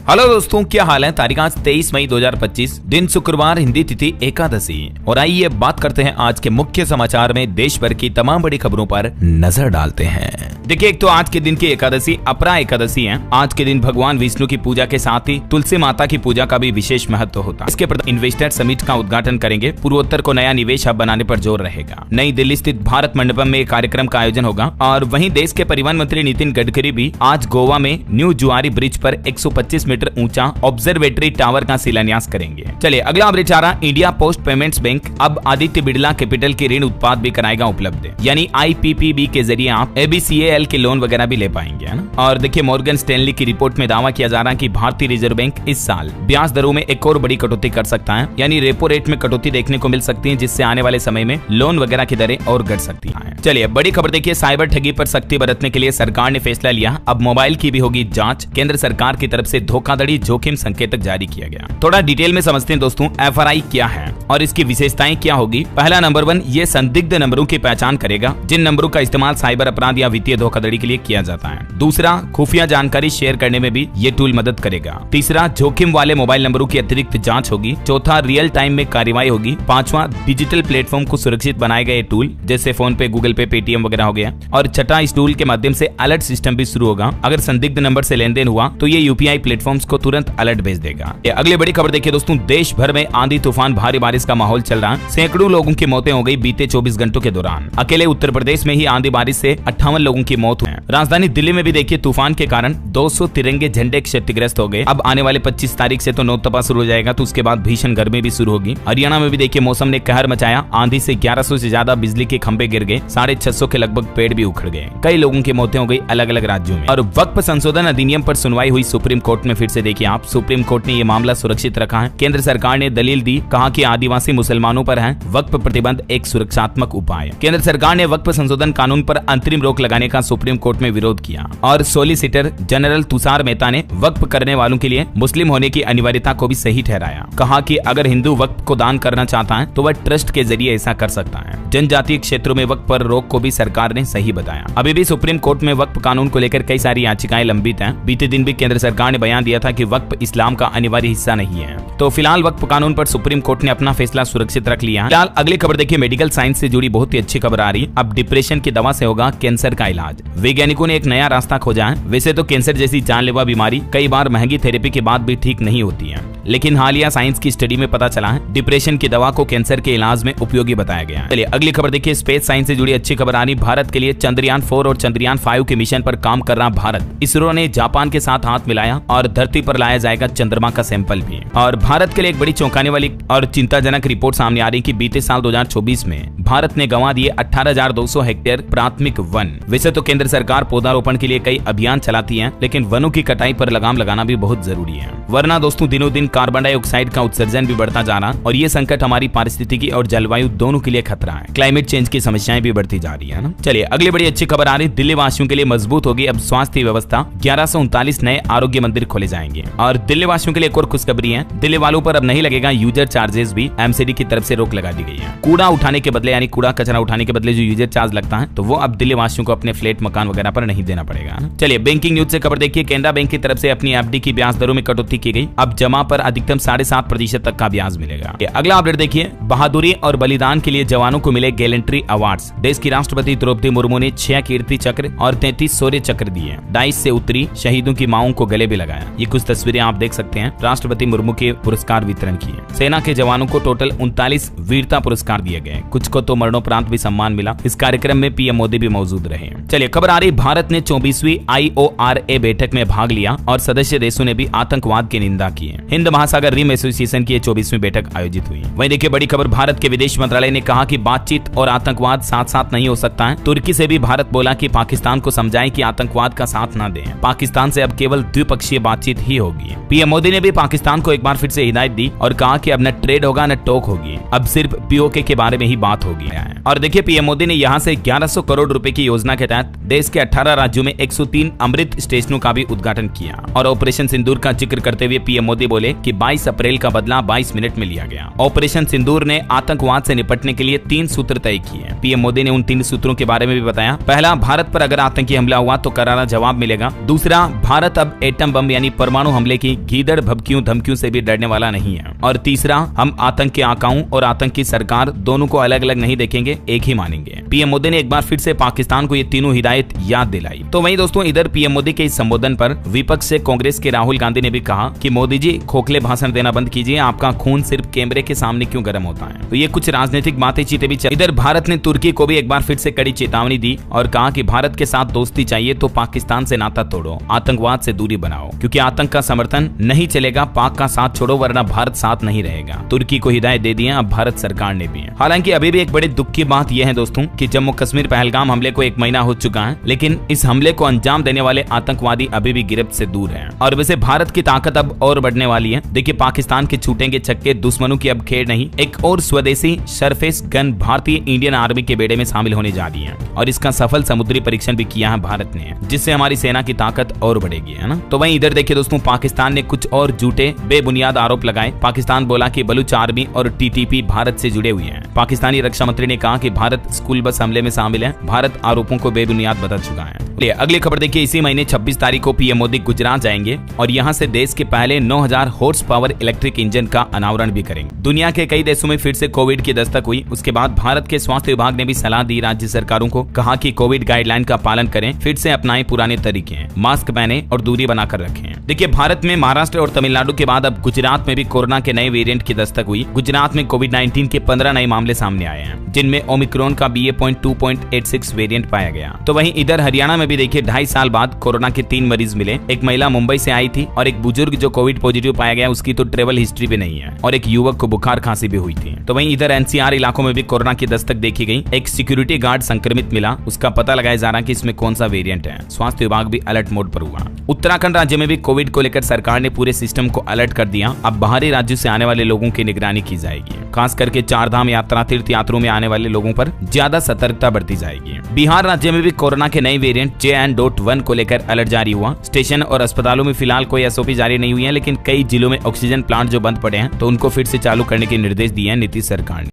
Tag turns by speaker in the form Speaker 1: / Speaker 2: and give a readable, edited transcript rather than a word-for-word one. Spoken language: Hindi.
Speaker 1: हेलो दोस्तों, क्या हाल है। तारीख आज 23 मई 2025, दिन शुक्रवार, हिंदी तिथि एकादशी। और आइए बात करते हैं आज के मुख्य समाचार में देश भर की तमाम बड़ी खबरों पर नजर डालते हैं। देखिए, एक तो आज के दिन की एकादशी अपरा एकादशी है। आज के दिन भगवान विष्णु की पूजा के साथ ही तुलसी माता की पूजा का भी विशेष महत्व होता है। इसके प्रति इन्वेस्टर समिट का उद्घाटन करेंगे। पूर्वोत्तर को नया निवेश हब बनाने पर जोर रहेगा। नई दिल्ली स्थित भारत मंडपम में एक कार्यक्रम का आयोजन होगा। और वहीं देश के परिवहन मंत्री नितिन गडकरी भी आज गोवा में न्यू जुआरी ब्रिज पर 125 मीटर ऊंचा ऑब्जर्वेटरी टावर का शिलान्यास करेंगे। चलिए अगला अपडेट आ रहा। इंडिया पोस्ट पेमेंट्स बैंक अब आदित्य बिड़ला कैपिटल के ऋण उत्पाद भी कराएगा उपलब्ध, यानी IPPB के जरिए आप ABCAL के लोन वगैरह भी ले पाएंगे, है ना। और देखिए, मॉर्गन स्टैनली की रिपोर्ट में दावा किया जा रहा है कि भारतीय रिजर्व बैंक इस साल ब्याज दरों में एक और बड़ी कटौती कर सकता है, यानी रेपो रेट में कटौती देखने को मिल सकती है, जिससे आने वाले समय में लोन वगैरह की दरें और घट सकती हैं। चलिए बड़ी खबर देखिए, साइबर ठगी पर सख्ती बरतने के लिए सरकार ने फैसला लिया। अब मोबाइल की भी होगी जांच। केंद्र सरकार की तरफ से धोखाधड़ी जोखिम संकेतक जारी किया गया। थोड़ा डिटेल में समझते हैं दोस्तों, FRI क्या है और इसकी विशेषताएं क्या होगी। पहला, नंबर 1, ये संदिग्ध नंबरों की पहचान करेगा जिन नंबरों का इस्तेमाल साइबर अपराध या वित्तीय धोखाधड़ी के लिए किया जाता है। दूसरा, खुफिया जानकारी शेयर करने में भी ये टूल मदद करेगा। तीसरा, जोखिम वाले मोबाइल नंबरों की अतिरिक्त जांच होगी। चौथा, रियल टाइम में कार्रवाई होगी। पांचवा, डिजिटल प्लेटफॉर्म को सुरक्षित बनाएगा ये टूल, जैसे फोन पे, गूगल पे, पेटीएम वगैरह हो गया। और छठा, इस टूल के माध्यम से अलर्ट सिस्टम भी शुरू होगा। अगर संदिग्ध नंबर से लेन देन हुआ तो ये UPI प्लेटफॉर्म्स को तुरंत अलर्ट भेज देगा। अगली बड़ी खबर देखिए दोस्तों, देश भर में आंधी तूफान भारी बारिश का माहौल चल रहा है। सैकड़ों लोगों की मौतें हो गई बीते 24 घंटों के दौरान। अकेले उत्तर प्रदेश में ही आंधी बारिश से 58 लोगों की मौत हुई है। राजधानी दिल्ली में भी देखिए, तूफान के कारण 200 तिरंगे झंडे क्षतिग्रस्त हो गए। अब आने वाले 25 तारीख से तो नौतपा शुरू हो जाएगा, तो उसके बाद भीषण गर्मी भी शुरू होगी। हरियाणा में भी देखिए, मौसम ने कहर मचाया। आंधी से 1100 से ज्यादा बिजली के खंभे गिर गए। 650 के लगभग पेड़ भी उखड़ गए। कई लोगों की मौतें हो गई अलग अलग राज्यों में। और वक्फ संशोधन अधिनियम पर सुनवाई हुई सुप्रीम कोर्ट में। फिर से देखिए आप, सुप्रीम कोर्ट ने ये मामला सुरक्षित रखा है। केंद्र सरकार ने दलील दी, कहा कि आदिवासी मुसलमानों पर है वक्फ प्रतिबंध एक सुरक्षात्मक उपाय। केंद्र सरकार ने वक्फ संशोधन कानून पर अंतरिम रोक लगाने का सुप्रीम कोर्ट में विरोध किया। और सॉलिसिटर जनरल तुषार मेहता ने वक्फ करने वालों के लिए मुस्लिम होने की अनिवार्यता को भी सही ठहराया। कहा कि अगर हिंदू वक्फ को दान करना चाहता है तो वह ट्रस्ट के जरिए ऐसा कर सकता है। जनजातीय क्षेत्रों में वक्फ पर रोक को भी सरकार ने सही बताया। अभी भी सुप्रीम कोर्ट में वक्फ कानून को लेकर कई सारी याचिकाएं लंबित हैं। बीते दिन भी केंद्र सरकार ने बयान दिया था कि वक्फ इस्लाम का अनिवार्य हिस्सा नहीं है। तो फिलहाल वक्फ कानून पर सुप्रीम कोर्ट ने अपना फैसला सुरक्षित रख लिया। फिलहाल अगली खबर देखिए, मेडिकल साइंस से जुड़ी बहुत ही अच्छी खबर आ रही है। अब डिप्रेशन की दवा से होगा कैंसर का इलाज। वैज्ञानिकों ने एक नया रास्ता खोजा है। वैसे तो कैंसर जैसी जानलेवा बीमारी कई बार महंगी थेरेपी के बाद भी ठीक नहीं होती है, लेकिन हालिया साइंस की स्टडी में पता चला है डिप्रेशन की दवा को कैंसर के इलाज में उपयोगी बताया गया है। चलिए अगली खबर देखिए, स्पेस साइंस से जुड़ी अच्छी खबर आ रही। भारत के लिए चंद्रयान 4 और चंद्रयान 5 के मिशन पर काम कर रहा भारत। इसरो ने जापान के साथ हाथ मिलाया और धरती पर लाया जाएगा चंद्रमा का सैंपल भी। और भारत के लिए एक बड़ी चौंकाने वाली और चिंताजनक रिपोर्ट सामने आ रही कि बीते साल 2024 में भारत ने गंवा दिए 18,200 हेक्टेयर प्राथमिक वन। वैसे तो केंद्र सरकार पौधारोपण के लिए कई अभियान चलाती है, लेकिन वनों की कटाई पर लगाम लगाना भी बहुत जरूरी है, वरना दोस्तों दिनों दिन कार्बन डाइऑक्साइड का उत्सर्जन भी बढ़ता जा रहा है। और ये संकट हमारी पारिस्थितिकी और जलवायु दोनों के लिए खतरा है। क्लाइमेट चेंज की समस्याएं भी बढ़ती जा रही है ना। चलिए अगली बड़ी अच्छी खबर आ रही, दिल्ली वासियों के लिए मजबूत होगी अब स्वास्थ्य व्यवस्था। 1139 नए आरोग्य मंदिर खोले जाएंगे। और दिल्ली वासियों के लिए एक और खुशखबरी है, दिल्ली वालों पर अब नहीं लगेगा यूजर चार्जेस भी। MCD की तरफ से रोक लगा दी गई है। कूड़ा उठाने के बदले, यानी कूड़ा कचरा उठाने के बदले जो यूजर चार्ज लगता है, तो वो अब दिल्ली वासियों को अपने फ्लैट मकान वगैरह पर नहीं देना पड़ेगा। चलिए बैंकिंग न्यूज से खबर देखिए, केनरा बैंक की तरफ से अपनी FD की ब्याज दरों में कटौती की गई। अब जमा पर अधिकतम 7.5% तक का ब्याज मिलेगा। अगला अपडेट देखिए, बहादुरी और बलिदान के लिए जवानों को मिले गैलेंट्री अवार्ड्स। देश की राष्ट्रपति द्रौपदी मुर्मू ने 6 कीर्ति चक्र और 33 शौर्य चक्र दिए। डाइस से उतरी शहीदों की माओं को गले भी लगाया। ये कुछ तस्वीरें आप देख सकते हैं। राष्ट्रपति मुर्मू के पुरस्कार वितरण किए। सेना के जवानों को टोटल 39 वीरता पुरस्कार दिए गए। कुछ को तो मरणोपरांत भी सम्मान मिला। इस कार्यक्रम में PM मोदी भी मौजूद रहे। चलिए खबर आ रही, भारत ने 24वीं IORA बैठक में भाग लिया और सदस्य देशों ने भी आतंकवाद की निंदा की है। हिंद महासागर रिम एसोसिएशन की 24वीं बैठक आयोजित हुई। वहीं देखिए बड़ी खबर, भारत के विदेश मंत्रालय ने कहा कि बातचीत और आतंकवाद साथ साथ नहीं हो सकता है। तुर्की से भी भारत बोला कि पाकिस्तान को समझाएं कि आतंकवाद का साथ न दें। पाकिस्तान से अब केवल द्विपक्षीय बातचीत ही होगी। PM मोदी ने भी पाकिस्तान को एक बार फिर से हिदायत दी और कहा कि अब न ट्रेड होगा न टोक होगी, अब सिर्फ POK के बारे में ही बात होगी। और देखिए PM मोदी ने यहाँ से 1100 करोड़ रुपए की योजना के तहत देश के 18 राज्यों में 103 अमृत स्टेशनों का भी उद्घाटन किया। और ऑपरेशन सिंदूर का जिक्र करते हुए PM मोदी बोले कि 22 अप्रैल का बदला 22 मिनट में लिया गया। ऑपरेशन सिंदूर ने आतंकवाद से निपटने के लिए 3 सूत्र तय किए। पीएम मोदी ने उन 3 सूत्रों के बारे में भी बताया। पहला, भारत पर अगर आतंकी हमला हुआ तो करारा जवाब मिलेगा। दूसरा, भारत अब एटम बम यानी परमाणु हमले की गीदड़ भभकियों धमकियों से भी डरने वाला नहीं है। और तीसरा, हम आतंक के आकाओं और आतंक की सरकार दोनों को अलग अलग नहीं देखेंगे, एक ही मानेंगे। पीएम मोदी ने एक बार फिर से पाकिस्तान को ये तीनों हिदायत याद दिलाई। तो वहीं दोस्तों, इधर पीएम मोदी के इस संबोधन पर विपक्ष से कांग्रेस के राहुल गांधी ने भी कहा कि मोदी जी खोखले भाषण देना बंद कीजिए, आपका खून सिर्फ कैमरे के सामने क्यों गर्म होता है। तो ये कुछ राजनीतिक बातें चीतें भी चल। इधर भारत ने तुर्की को भी एक बार फिर से कड़ी चेतावनी दी और कहा कि भारत के साथ दोस्ती चाहिए तो पाकिस्तान से नाता तोड़ो, आतंकवाद से दूरी बनाओ, क्योंकि आतंक का समर्थन नहीं चलेगा, पाक का साथ छोड़ो वरना भारत साथ नहीं रहेगा। तुर्की को हिदायत दे दी है अब भारत सरकार ने भी। हालांकि अभी भी एक बड़े दुख की बात यह है दोस्तों कि जम्मू कश्मीर पहलगाम हमले को 1 महीना हो चुका है, लेकिन इस हमले को अंजाम देने वाले आतंकवादी अभी भी गिरफ्त से दूर हैं। और वैसे भारत की ताकत अब और बढ़ने वाली है। देखिए, पाकिस्तान के छूटेंगे छक्के, दुश्मनों की अब खेड़ नहीं। एक और स्वदेशी सरफेस गन भारतीय इंडियन आर्मी के बेड़े में शामिल होने जा रही है और इसका सफल समुद्री परीक्षण भी किया है भारत ने, जिससे हमारी सेना की ताकत और बढ़ेगी, है ना। तो वहीं इधर देखिए दोस्तों, पाकिस्तान ने कुछ और झूठे बेबुनियाद आरोप लगाए। पाकिस्तान बोला कि बलूच आर्मी और टीटीपी भारत से जुड़े हुए हैं। पाकिस्तानी रक्षा मंत्री ने कहा कि भारत स्कूल बस हमले में शामिल है। भारत आरोपों को बेबुनियाद बता चुका है। अगली खबर देखिए, इसी महीने 26 तारीख को पीएम मोदी गुजरात जाएंगे और यहां से देश के पहले 9000 हॉर्स पावर इलेक्ट्रिक इंजन का अनावरण भी करेंगे। दुनिया के कई देशों में फिर से कोविड की दस्तक हुई। उसके बाद भारत के स्वास्थ्य विभाग ने भी सलाह दी राज्य सरकारों को, कहा कि कोविड गाइडलाइन का पालन करें, फिर से अपनाएं पुराने तरीके, मास्क पहने और दूरी बनाकर रखें। देखिए, भारत में महाराष्ट्र और तमिलनाडु के बाद अब गुजरात में भी कोरोना के नए वेरिएंट की दस्तक हुई। गुजरात में कोविड-19 के 15 नए मामले सामने आए हैं, जिनमें ओमिक्रॉन का BA.2.86 वेरिएंट पाया गया। तो वहीं इधर हरियाणा में भी देखिए 2.5 साल बाद कोरोना के 3 मरीज मिले। एक महिला मुंबई से आई थी और एक बुजुर्ग जो कोविड पॉजिटिव पाया गया, उसकी तो ट्रेवल हिस्ट्री भी नहीं है, और एक युवक को बुखार खांसी भी हुई थी। तो वहीं इधर NCR इलाकों में भी कोरोना की दस्तक देखी गई। एक सिक्योरिटी गार्ड संक्रमित मिला, उसका पता लगाया जा रहा कि इसमें कौन सा वेरिएंट है। स्वास्थ्य विभाग भी अलर्ट मोड पर हुआ। उत्तराखंड राज्य में भी कोविड को लेकर सरकार ने पूरे सिस्टम को अलर्ट कर दिया। अब बाहरी राज्यों से आने वाले लोगों की निगरानी की जाएगी, खास करके 4 धाम यात्रा तीर्थ यात्रियों में आने वाले लोगों पर ज्यादा सतर्कता बरती जाएगी। बिहार राज्य में भी कोरोना के नए वेरिएंट JN.1 को लेकर अलर्ट जारी हुआ। स्टेशन और अस्पतालों में फिलहाल कोई SOP जारी नहीं हुई है, लेकिन कई जिलों में ऑक्सीजन प्लांट जो बंद पड़े हैं तो उनको फिर से चालू करने के निर्देश दिए हैं नीतीश सरकार ने।